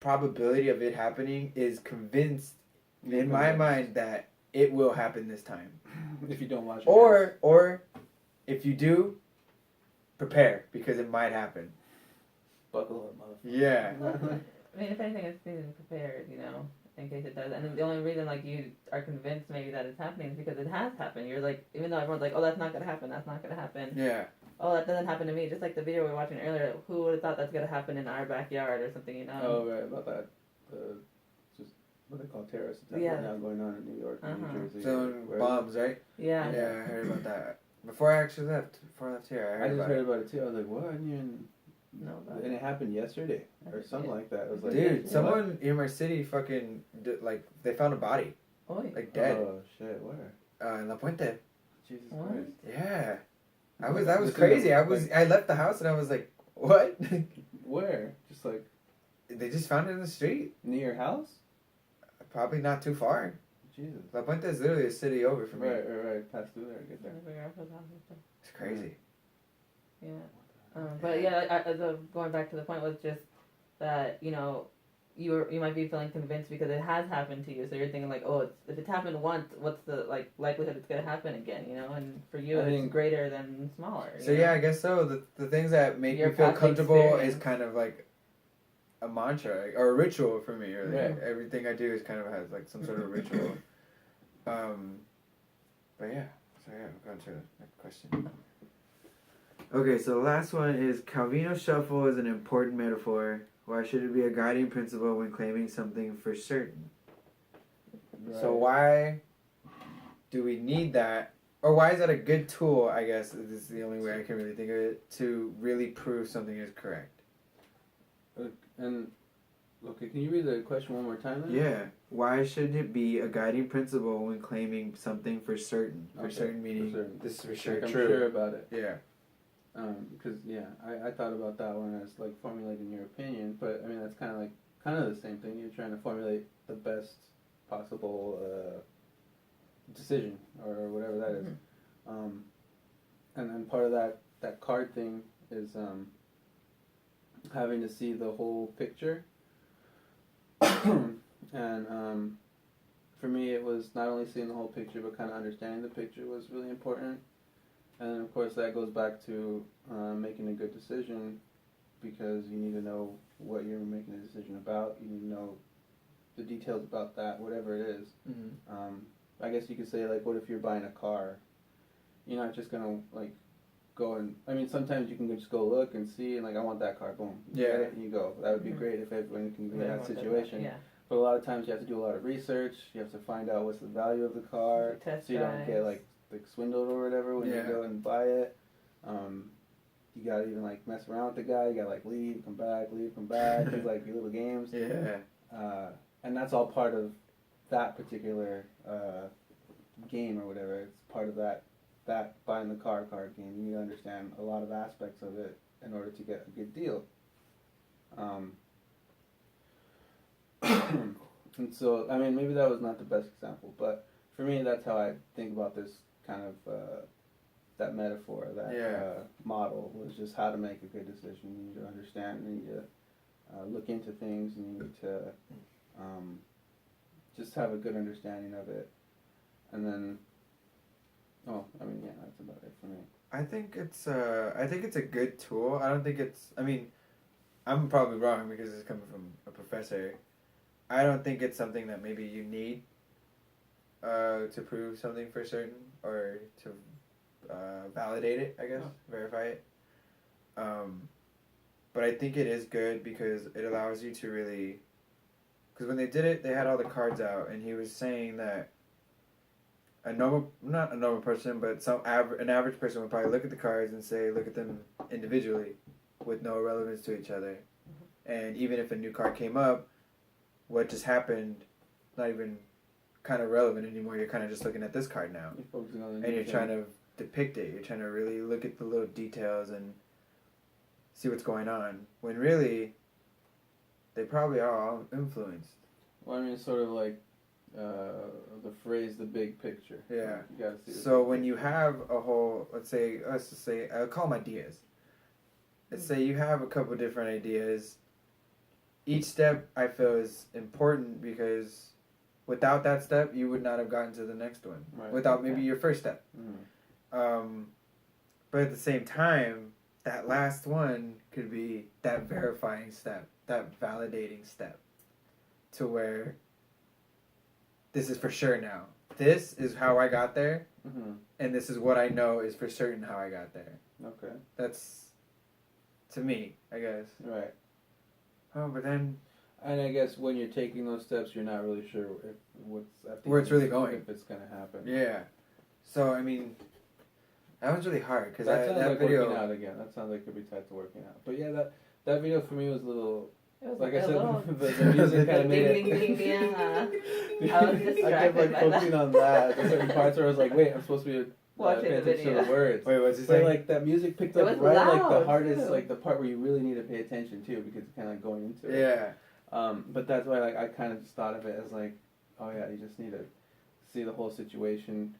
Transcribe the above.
probability of it happening is convinced in my mind that it will happen this time. If you don't watch it. Or if you do, prepare because it might happen. Buckle up, motherfucker. Yeah. I mean, if anything, it's being prepared, in case it does. And the only reason, you are convinced maybe that it's happening is because it has happened. You're like, even though everyone's like, oh, that's not going to happen, that's not going to happen. Yeah. Oh, that doesn't happen to me. Just like the video we were watching earlier, who would have thought that's going to happen in our backyard or something, Oh, right, about that. Just what they call terrorist attack right now going on in New York and New Jersey. So bombs, right? Yeah. Yeah, I heard about that. Before I left here, I heard about it too. I was like, what? I didn't even know about and it happened yesterday or something like that. I was like, dude, someone in my city fucking, they found a body. Oh, dead. Oh, shit, where? In La Puente. Jesus What? Christ. Yeah. That was crazy. I left the house and I was like, what? Where? Just like... They just found it in the street. Near your house? Probably not too far. Jesus. La Puente is literally a city over from me. Right. Pass through there, get there. It's crazy. Yeah. But yeah, going back to the point was just that, you might be feeling convinced because it has happened to you. So you're thinking like, oh, if it's happened once, what's the likelihood it's going to happen again, And for you, it's greater than smaller. So yeah, I guess so. The things that make me feel comfortable is kind of like a mantra or a ritual for me. Or everything I do is kind of has like some sort of ritual. But yeah, so yeah, we'll go on to the next question. Okay, so the last one is Calvino shuffle is an important metaphor. Why should it be a guiding principle when claiming something for certain? Right. So why do we need that? Or why is that a good tool, I guess, this is the only way I can really think of it, to really prove something is correct? And, okay, can you read the question one more time then? Yeah. Why should it be a guiding principle when claiming something for certain? For certain meaning, this is for sure I'm true. sure about it. Yeah. Because I thought about that one as like formulating your opinion, but I mean that's kind of the same thing. You're trying to formulate the best possible decision or whatever that is. And then part of that card thing is having to see the whole picture. And for me, it was not only seeing the whole picture, but kind of understanding the picture was really important. And then, of course, that goes back to making a good decision, because you need to know what you're making a decision about. You need to know the details about that, whatever it is. Mm-hmm. I guess you could say, like, what if you're buying a car? You're not just going to, go and... I mean, sometimes you can just go look and see, and, I want that car, boom. You get it, and you go. That would be great if everyone can be in that situation. Yeah. But a lot of times you have to do a lot of research. You have to find out what's the value of the car, so you don't get, swindled or whatever when you go and buy it. You gotta even mess around with the guy. You gotta leave, come back, do your little games. Yeah. And that's all part of that particular game or whatever. It's part of that buying the car card game. You need to understand a lot of aspects of it in order to get a good deal. And so, I mean, maybe that was not the best example, but for me, that's how I think about this kind of that metaphor, that model, was just how to make a good decision. You need to understand, you need to look into things, and you need to just have a good understanding of it. And then, that's about it for me. I think it's a good tool. I don't think it's, I'm probably wrong because it's coming from a professor. I don't think it's something that maybe you need to prove something for certain, or to validate it, I guess, verify it. But I think it is good because it allows you to really... Because when they did it, they had all the cards out, and he was saying that not a normal person, but an average person would probably look at the cards and say, look at them individually with no relevance to each other. Mm-hmm. And even if a new card came up, what just happened, not even kind of relevant anymore. You're kind of just looking at this card now. You're focusing on the and you're trying to depict it. You're trying to really look at the little details and see what's going on. When really, they probably are all influenced. Well, sort of like the phrase, the big picture. Yeah. You gotta see so when you have a whole, let's just say, I'll call them ideas. Let's say you have a couple different ideas, each step I feel is important because without that step, you would not have gotten to the next one. Right. Without maybe your first step. Mm-hmm. But at the same time, that last one could be that verifying step, that validating step, to where this is for sure now. This is how I got there, Mm-hmm. and this is what I know is for certain how I got there. Okay. That's, to me, I guess. Right. Oh, but then And I guess when you're taking those steps, you're not really sure if where it's really going. if it's gonna happen. Yeah. So I mean, that one's really hard because That sounds that like video. working out again. That sounds like it could be tied to working out. But yeah, that video for me was a little. It was Like I a said, little- the music kind of made Ding, ding, ding, yeah. I was I kept distracted by focusing that. on that. There's certain parts where I was like, wait, I'm supposed to be Watching paying the attention to video. the words. Wait, what's he But saying? like that music picked It up was right like the loud, hardest, too. like the part where you really need to pay attention too, because it's kind of going into it. Yeah. But that's why like I kind of just thought of it as like, oh yeah, you just need to see the whole situation,